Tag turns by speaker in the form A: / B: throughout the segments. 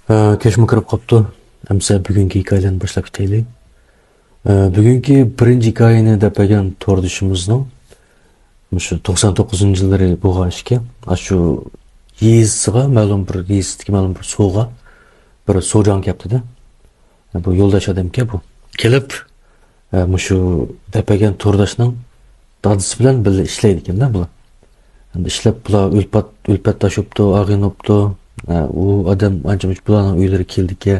A: Kechmi kirib qopti. Amsa bugungi hikoyani boshlab ketaylik. Bugungi birinchi hikoyani dapagan to'rdishimizning shu 99-yillari bo'lgan ishga, shu yezsiga ma'lum bir yezdagi ma'lum bir suvga bir so'jan kelibdi-da. Bu yo'ldosh odamga bu. Kelib, shu dapagan to'rdashning dadisi bilan birga ishlaydi ekan-da bular. Endi ishlab bular o'lpat tashibdi, ag'inibdi. U odam ancha-muncha bularning uylari keldi-ki,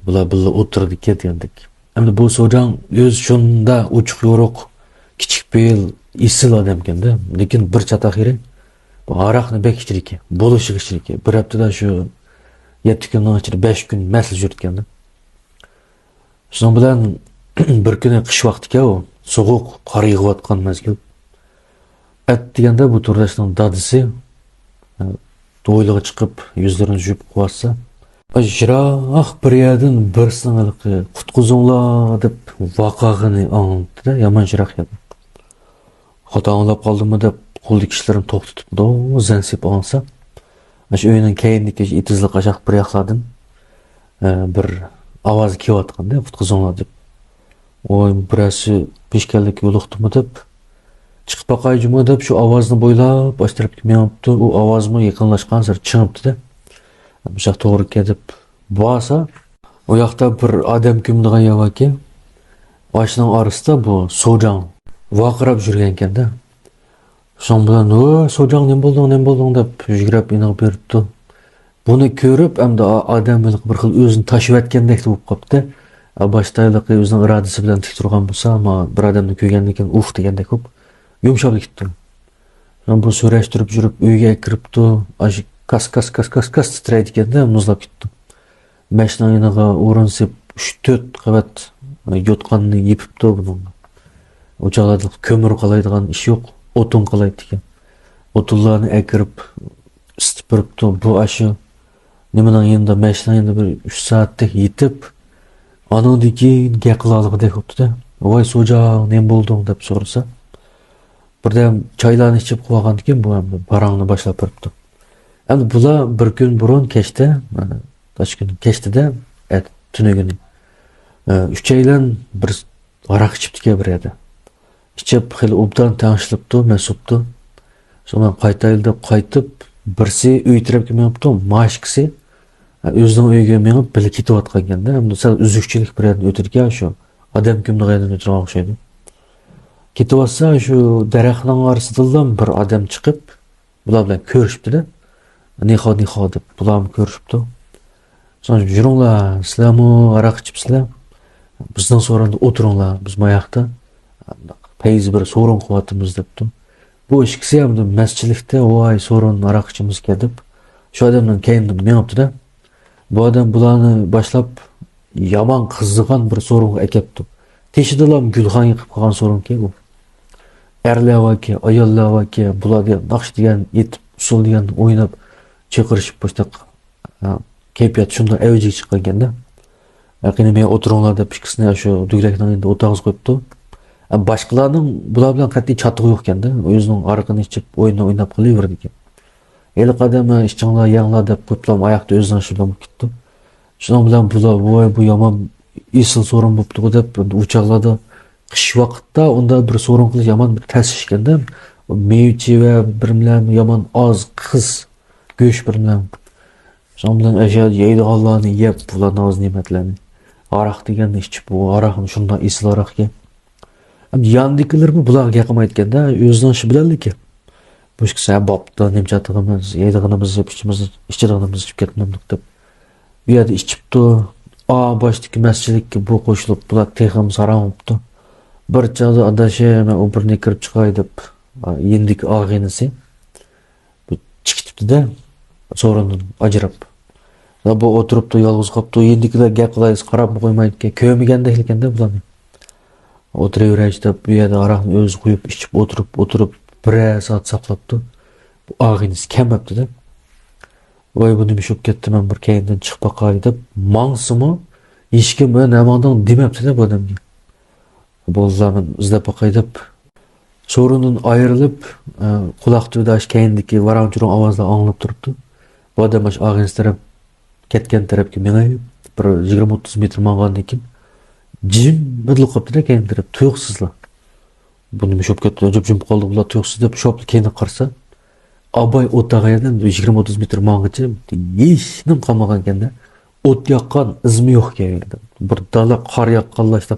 A: bular birga o'tirdi-ki degandik. Endi bu so'jan o'z shunda uchiq yo'riq, kichik bel, isil odam ekan-da. Lekin bir chataxiri bu aroqni bek ichirki, bo'lishi ichirki, bir haftada shu 7 kundan ichida 5 kun masl yurtganda. Shuning bilan bir kuni qish vaqtiga u sovuq qor yog'ayotgan mezgil. At deganda bu turdashning dadisi to'yliga chiqib, yuzlarini yuvib qo'ysa, ajroq bir yerdan birsini qutqizinglar deb voqeani anlatdi-da, yomon jiroq edi. Xato anglab qoldimmi deb qo'ldagi ishlarini to'xtatibdi, zansib olsa. Shu o'yinning keyindagi itizlik ashaq bir yoqlardan bir ovoz kelayotganda, qutqizinglar deb. Oy, birasi peshkanlik yo'liqdimi deb chiqib baqayjimi deb shu ovozni bo'ylab bosh tarafga menibdi. U ovozmi yaqinlashgan sari chiqibdi-da. Bu yoq to'g'ri kelib bo'lsa, u yoqda bir odam kimdigan yo'q ekan. Boshning orasida bu so'jan vaqirab yurgan ekan-da. Shun bilan "O, so'jan nima bo'lding" deb yugurib inib beribdi. Buni ko'rib, hamda odam bir xil o'zini tashib etgandek bo'lib qopti. Boshdagilar o'zining irodasi bilan tik turgan bo'lsa, ammo bir odamni ko'rgandan keyin uf degandek bo'lib yumshab ketdi. Bu so'rashtirib yurib uyga kiribdi. Kas titraydi ekanda, muzlab ketdi. Mashinaniga o'rinsib 3-4 qavat yotqanni yepibdi buni. O'choqlarda ko'mir qolaydigan ish yo'q, o'tin qolaydi ekan. O'tinlarni akirib isitib turibdi. Bu ashi nimadan endi mashinani bir 3 soatdek yetib, anodiki gaqilaliqdek bo'libdi-da. "Voy so'jan, nima bo'lding?" deb so'rasa, birdan choylarni ichib qo'ygandan keyin bu ham barangni boshlab turibdi. Endi bular bir kun burun kechda, kechdida, tunugini uchaylan bir aroq ichibdi bir yerda. Ichib xil obdan tanishibdi, masubdi. So'ng qaytaylik deb qaytib, birsi uy tarafga menibdi, mashqisi o'zining uyiga menib bilib ketayotgan ekanda. Endi sal uzukchilik bir yerdan o'tirgan shu odam kimlig'idan o'tirgan o'xshaydi. Ketayotsa shu daraxtning orasidan bir odam chiqib, bular bilan ko'rishibdi-da. Niho deb bularni ko'rishibdi. So'ng "Yuringlar, sizlarmi aroq ichibsizlar? Bizning so'rinda o'tiringlar, biz moyoqda payz bir so'rin qilyapmiz" debdi. Bu ikkisi ham masjidlikda "Voy, so'rin aroq ichimiz kelib", shu odamdan keyin menibdi-da. Bu odam bularni boshlab yomon qizigan bir so'ringa akapti. Teshidilam gulxon yiqib qolgan so'rinki u. Erlavaki, ayollawaki, bularga naqsh degan, yetib usul degan o'ynab chiqirishib boshqa kayfiyat shunda avjiga chiqqan ekanda. Yaqin men o'tiringlar deb ikkisini shu duglakdan endi o'tag'iz qo'yibdi. Boshqalarning bular bilan qat'iy chatug'i yo'q ekanda. O'zining ariqini ichib o'ynab qilaverdi ekan. Eli qadami ishchinglar, yanglar deb qo'yiblar, oyoqda o'zining shu bilan ketdi. Shuning bilan bular "Voy, bu yomon isil so'rin bo'pti" deb o'choqlarda qish vaqtda unda bir so'rin qilish yomon bir ta'sir ekanda. Mevchi va birimlar yomon oz qiz go'sht bilan. Shuning bilan ajal yeydiganlarni yeb, bular noz ne'matlarni. Aroq deganni ichib, bu aroqni shundan isil aroqga. Yandikilarmi bularga yaqinmayotganda, o'zining ishi bilanliki. Boshqa bobda nimchatig'imiz, yeydiganimiz, ichadiganimiz ichib ketmadik deb. Bu yerda ichibdi. Boshdagi masjidlikka bu qo'shilib, bular texim saram bo'libdi. Bir chog'da adashi, men u birni kirib chiqay deb, yendik og'inisi bu chiqibdi-da, so'rindan ajrab. Bu o'tiribdi, yolg'iz qolibdi. Yendikilar gap qilaysiz, qarab qo'ymaydi, ko'migandek ekanda bularni. O'tiraveraychi deb bu yerda aroqni o'zi qo'yib ichib o'tirib 1 soat saqlabdi. Bu og'inisi kamabdi-da. Voy, bu nima bo'lib ketdi, men bir keyindan chiqib baqay deb, mangsimi hech kim namodan demabdi-da bu odamga. Bo'lsam izlab baqay deb so'rindan ayrilib, quloq tudash keyindagi varanchiron ovozlar anglab turibdi. Bu odam og'inisi taraf ketken tarafga mengayib bir 20-30 metr mang'andan keyin jim bilib qolibdi-da keyin taraf tuyuqsizla. Bu nima shop ketdi, jim qoldi bular tuyuqsiz deb shopni keyin qarasa, abay o'tag'ayadan 20-30 metr mang'icha hech nim qolmagan ekanda, o't yoqqan izmi yo'q ekan. Bir dala qor yoqqanlashda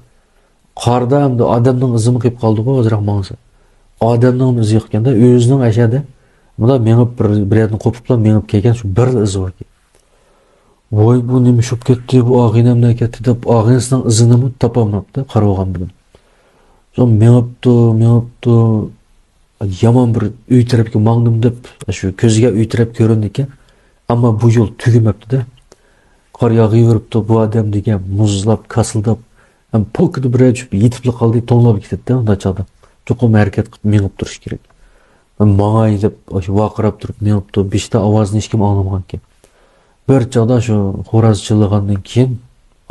A: qorda hamda odamning izini qilib qoldi-ku ozroq mang'isa. Odamning izi yo'q ekanda, o'zining ashada bular mengib bir yerdan qo'piblar mengib kelgan shu bir iz bor ekan. Voy bu nima shop ketdi, bu og'inamdan ketdi deb og'inasining izini topolmabdi qarog'an bilan. Son mengibdi yomon bir uy tarafga mangdim deb shu ko'ziga uy taraf ko'rindi ekan. Ammo bu yo'l tugimabdi-da. Qor yog'averibdi, bu odam degan muzlab, kasildab, ham polkada bir tushib yetib qoldi, to'nlab ketdi-da unda chog'da. Cho'qim harakat qilib mengib turish kerak. Mang'ay deb shu vaqirab turib mengibdi, beshta ovozni hech kim anglamagan ekan. Bir chog'da shu xo'roz chillagandan keyin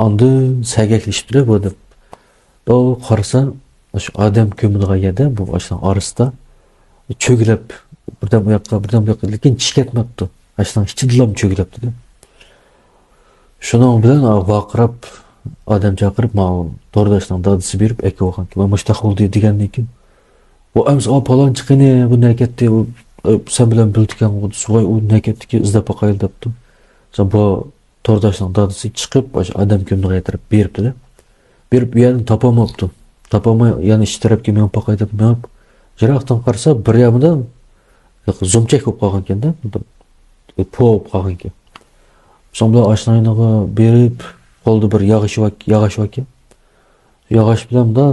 A: andin sagaklashibdi bu deb. O qarasa shu odam ko'milgan bu ashdan orasida cho'gilib birdan bu yoqqa birdan bu yoqqa lekin chish ketmabdi. Ashdan ichidilab cho'gilibdi-da. Shuning bilan vaqirab odam chaqirib ma to'rdashdan dadisi berib aka o'qan ki mushtaq bo'ldi degandan keyin bu ams o palon chiqini bu nakatdi sen bilan bildigan voy u nakatdiki izlab boqaylik debdi. Sen bu to'rdashdan dadisi chiqib odam ko'mniga yetirib beribdi-da. Berib u yerni topolmabdi. Topolmay yana ish tarafga men boqay deb men jiroqdan qarasa bir yamidan zo'mchak bo'lib qolgan ekanda, bo'lib qolgan ekan. So'ngra oshnayniga berib qoldi bir yog'och ekan. Yog'och bilan da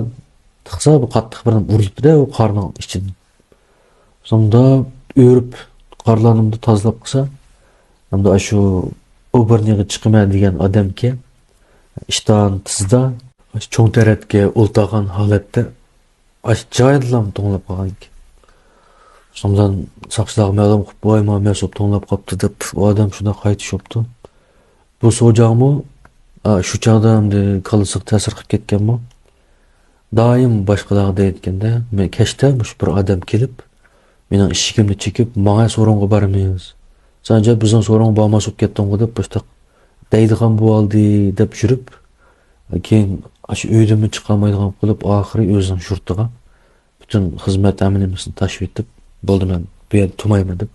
A: tiqsa bu qattiq bilan urilibdi-da u qorning ichidan. So'ngra o'rib qorlanimni tozalab qilsa, hamda shu o'birniga chiqmaydigan odamga ishton tizda cho'ng tarafga o'ltagan holatda joyidan to'nglab qolgan ekan. So'ndan soqchilar ma'lum qilib voy mas'ul to'nglab qolibdi deb u odam shunda qaytishibdi. Bu so'jaqmi shu chog'da hamda qalisiq ta'sir qilib ketganmi? Doim boshqalarga aytganda, men kechda mush bir odam kelib, mening eshigimni chekib, menga so'rovga boramiz. Sanja bizning so'rovga bormas bo'lib ketdingmi deb boshqa deydigan bo'ldi deb yurib, keyin shu uydan chiqolmaydigan qilib, oxiri o'zining shurtiga butun xizmat ta'minotini tashib etib, bo'ldi men bu yerda turmayman deb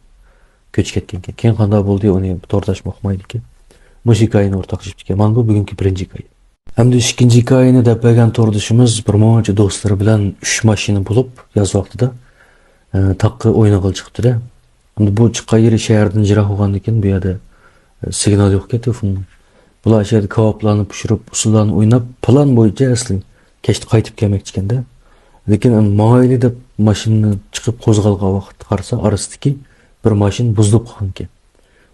A: ko'chib ketgan ekan. Keyin qanday bo'ldi uni to'rdashib o'qmaydi ekan. Mush hikoyani o'rtoqlashib ekan. Mana bu bugungi birinchi hikoya. Hamda ikkinchi hikoyani deb bergan to'rdashimiz bir mo'ncha do'stlari bilan 3 mashina bo'lib yoz vaqtida taqqa o'ynaga chiqdi-da. Hamda bu chiqqan yeri shahardan jiroq bo'lgandan keyin bu yerda signal yo'q ekan telefon. Bular yerda kavoplarni pishirib, usullarni o'ynab, plan bo'yicha asli kechda qaytib kelmoqchi ekanda. Lekin mayli deb mashinani chiqib qo'zg'algan vaqt qarasa, orasidagi bir mashina buzilib qolgan ekan.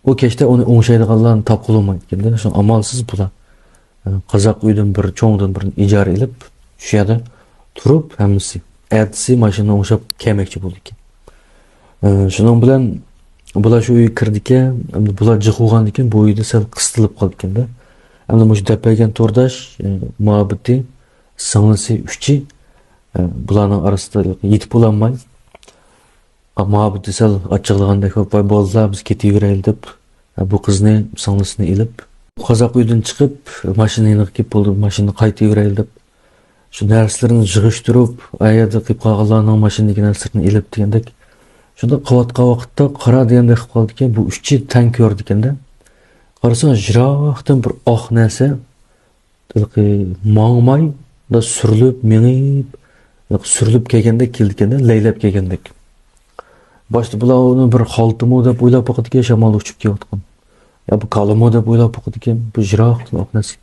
A: O kechda uni o'ngshaydiganlarni topib olmaydi ekanda. Shu amalsiz bular qozoq uydan bir cho'ngdan bir ijara ilib, shu yerda turib, hammasi ertasi mashinani o'ngshab kelmoqchi bo'ldi ekan. Shuning bilan bular shu uyga kirdi ekan, bular jiqilgan ekan, bu uyda sal qistilib qoldi ekanda. Hamda mush dapagan to'rdash muhabbati singlisi uchchi bularning orasida yetib bo'lolmay muhabbati sal ochiqlagandek bo'ldilar, biz ketaveraylik deb bu qizni singlisini ilib qozoq uydan chiqib mashinaga kelib bo'ldi, mashinani qaytaveraylik deb shu narsalarni yig'ishtirib, ayada qilib qolganlarning mashinadagi narsalarni ilib degandek shunda qilayotgan vaqtda qara degandek qilib qoldi ekan, bu uchchi tang ko'rdi ekanda. Qarasa jiroqdan bir oq narsa mangmay da surilib, mengib, surilib kelganda keldi ekanda, laylab kelgandek. Boshda bular uni bir xoltimi deb o'ylab boqdi ekan, shamol uchib kelayotgan. Ya bu kalimo deb o'ylab boqdi ekan, bu jiroqdan oq narsa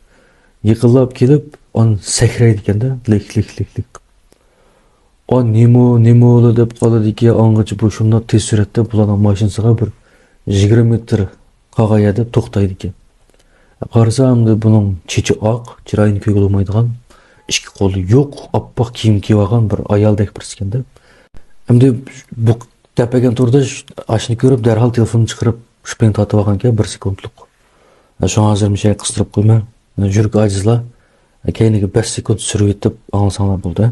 A: yiqilib kelib, on sakraydi ekanda, lik. O nemo deb qoladi ekan, ongacha bu shunday tez suratda bularning mashinasiga bir 20 metr qog'ayada to'xtaydi ekan. Qarasam buning chechi oq, chiroyini ko'gilmaydigan, ikki qo'li yo'q, oppoq kiyim kiyib olgan bir ayoldek birisi ekanda. Endi bu tapagan to'rdash ashni ko'rib darhol telefonni chiqarib shpin tatib olgan ekan 1 sekundlik. Shu hozir mishay qistirib qo'yma. Yurib ajizlar. Keyingi 5 sekund surib yetib olsanglar bo'ldi.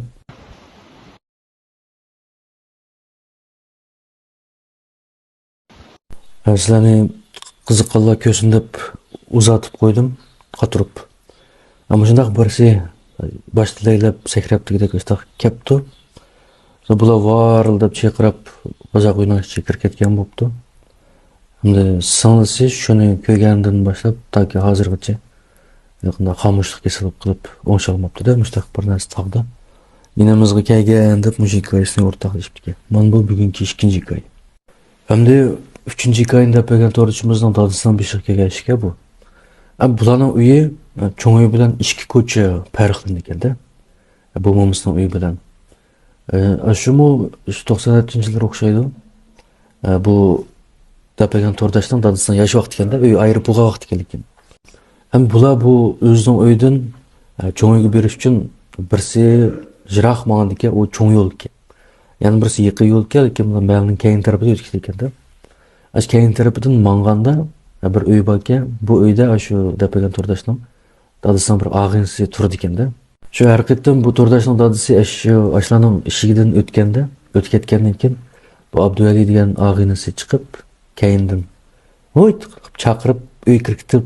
A: Sizlarni qiziqqanlar ko'rsin deb uzatib qo'ydim, qaturib. Ama shundaq birisi boshda laylab sakrab degidek ishtaq kepti. Bular varildab chaqirib, uzoq o'ynashga kirib ketgan bo'pti. Endi singlisi shuni ko'rgandan boshlab toki hozirgacha yaqinda xomushlik kesilib qilib o'ngshalmabdi-da, mushtaq bir narsa taqdi. Yinimizga kelgan deb mushuk hikoyasini o'rtoqlashibdi. Mana bu bugungi ikkinchi hikoya. Hamda uchinchi hikoyani deb bergan to'rdachimizning dadasidan beshiq kelgan ishga bu. Bularning uyi cho'ng uy bilan ikki ko'cha farqli ekanda. Bu mo'misning uyi bilan. Shumi 97-yillar o'xshaydi. Bu deb bergan to'rdachning dadasining yosh vaqti ekanda, uy ayirib bo'lgan vaqti ekan. Ham bular bu o'zining uyidan cho'ng uyga berish uchun birsi jiroq ma'nodagi u cho'ng yo'l ekan. Ya'ni birsi yiqi yo'l ekan, lekin mahalning keyin tarafida o'tgan ekanda. Keyin tarafidan manganda bir uy bor ekan. Bu uyda shu deb bergan to'rdachning dadasining bir og'inisi turdi ekanda. Shu haqiqatan bu to'rdachning dadasi shu ashlarning eshigidan o'tketgandan keyin bu Abduvali degan og'inisi chiqib, keyindan voyt chaqirib, uy kiritib,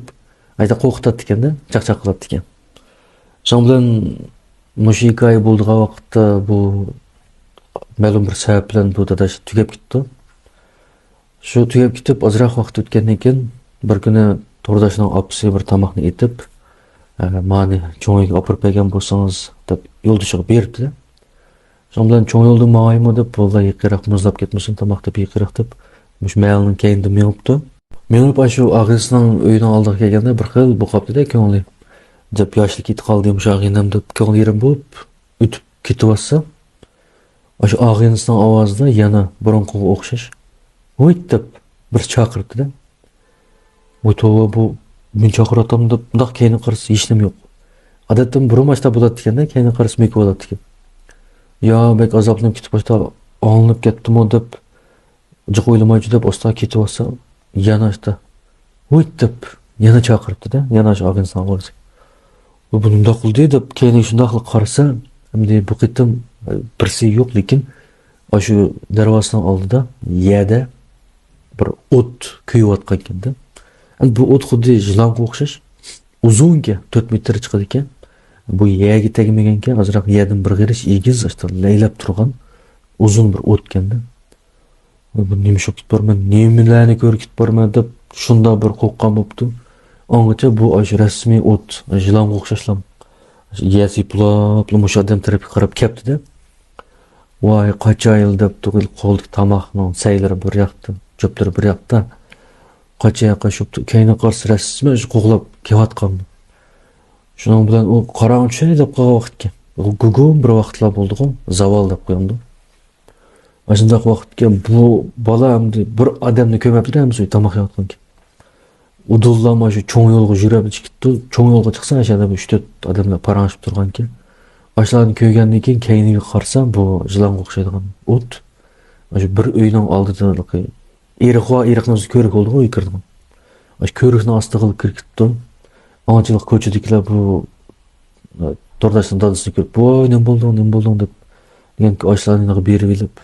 A: ayta qo'rqitdi ekanda, chaqchaq qiladi ekan. Shu bilan mush hikoya bo'lgan vaqtda bu ma'lum bir sabab bilan bu dadash tugab ketdi. Shu tugab ketib, ozroq vaqt o'tgandan keyin bir kuni to'rdashning opasi bir tomoqni etib, mani cho'ngga olib bergan bo'lsangiz deb yo'ldoshiga beribdi. Shu bilan cho'ng yo'lda ma'ymo deb, vallahi yiqiroq muzlab ketmasin tomoq deb yiqiroq deb, mush ma'lning keyinda menibdi. Menib shu og'isining uyining oldiga kelganda bir xil bo'qapti-da ko'ngli. Deb yoshlik ketib qoldi, mush og'inam deb ko'nglim bo'lib, o'tib ketyapsa, shu og'inisining ovozida yana burunqiga o'xshash voy deb bir chaqirdi-da. O'tova bu men chaqiratam deb bundoq keyni qarasa hech nima yo'q. Odatda burumashda bo'ladi ekanda, keyni qarasa mek bo'ladi ekan. Yo, bek azoblanib ketib boshda olinib ketdimi deb jiq o'ylamaychi deb osta ketib olsa, yana ishda voy deb yana chaqirdi-da, yana shu og'inisining ovozi. Bu bundoq qildi deb keyni shundoq qarasa, endi bu qitim birsi yo'q, lekin shu darvozaning oldida yerda bir o't kuyayotgan ekanda. Bu o't xuddi jilonga o'xshash uzunga 4 metr chiqadi ekan. Bu yerga tegmagan ekan, ozroq yerdan bir g'irish egiz laylab turgan uzun bir o't ekanda. Bu nima shok ketib borman, nimalarni ko'rib ketib borman deb shunda bir qo'rqqan bo'pti. Ongacha bu rasmiy o't jilonga o'xshashlam. Yasi plop mush odam tarafga qarab kelibdi-da. Voy qacha yil deb tug'il qoldik tomoqning saylari bir yoqda, cho'plari bir yoqda. Qacha qashib keyni qarsa rasmi qo'g'lab kelayotgan. Shuning bilan u qorong'i tushadi deb qolgan vaqtga. Gugum bir vaqtlar bo'ldi-ku, zavol deb qo'yamdi. Shunday vaqtga bu bola hamda bir odamni ko'mabdi-da, tomoq yeyotgan ekan. Udullama shu cho'ng yo'lga yurib chiqdi. Cho'ng yo'lga chiqsa, ashada 3-4 odamlar parang'ishib turgan ekan. Ashlarni ko'rgandan keyin keyiniga qarsam, bu jilonga o'xshaydigan o't. Shu bir uyning oldida eriqni ko'rik oldi u kirdi. Shu ko'rikni ostiga kirib ketdi. Anchalik ko'chadagilar bu to'rdashning dadasini ko'rib, "Voy, nima bo'ldi?" deb degan ashlarni berib elib,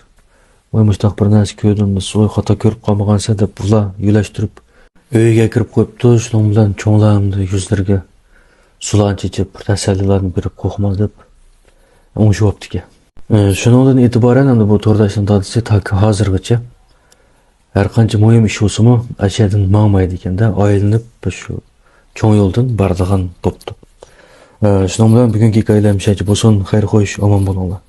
A: "Voy, mushtaq bir narsa ko'rdim, so'y xato ko'rib qolmagansa" deb bular yo'lashtirib uyga kirib qo'yibdi. Shuning bilan cho'nglarimni yuzlariga sulan chechib, tasallilarni berib qo'rqmaz deb o'ngishibdi ekan. Shundan e'tiboran endi bu to'rdashning dadasi toki hozirgacha har qancha muhim ish bo'lsa-mu, ashadan ma'maydi ekanda, aylanib shu cho'ng yo'ldan boradigan bo'pti. Shuning bilan bugungi hikoyalar bo'lsin, xayr xo'sh, omon bo'linglar.